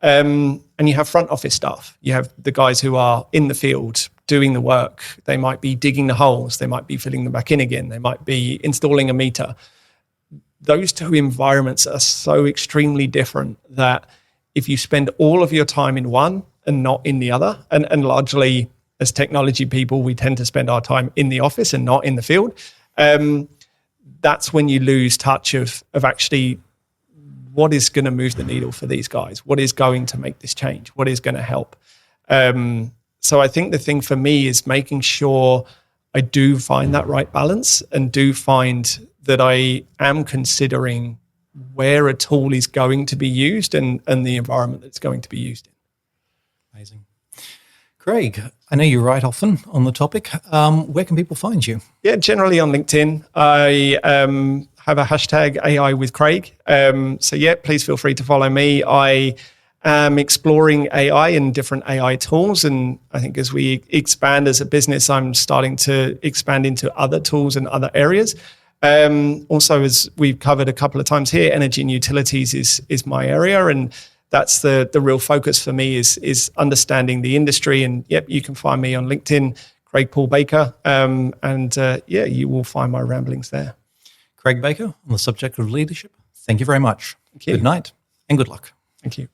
S1: And you have front office staff. You have the guys who are in the field doing the work. They might be digging the holes. They might be filling them back in again. They might be installing a meter. Those two environments are so extremely different that if you spend all of your time in one and not in the other, and largely as technology people, we tend to spend our time in the office and not in the field, that's when you lose touch of actually what is going to move the needle for these guys, what is going to make this change, what is going to help. So I think the thing for me is making sure I do find that right balance and do find that I am considering where a tool is going to be used and the environment that's going to be used in.
S2: Amazing. Craig, I know you write often on the topic. Where can people find you?
S1: Yeah, generally on LinkedIn. I have a hashtag AI with Craig. So yeah, please feel free to follow me. I am exploring AI and different AI tools. And I think as we expand as a business, I'm starting to expand into other tools and other areas. Also, as we've covered a couple of times here, energy and utilities is my area. And that's the real focus for me is understanding the industry. And yep, you can find me on LinkedIn, Craig Paul Baker. Yeah, you will find my ramblings there.
S2: Craig Baker on the subject of leadership. Thank you very much.
S1: Thank you.
S2: Good night and good luck.
S1: Thank you.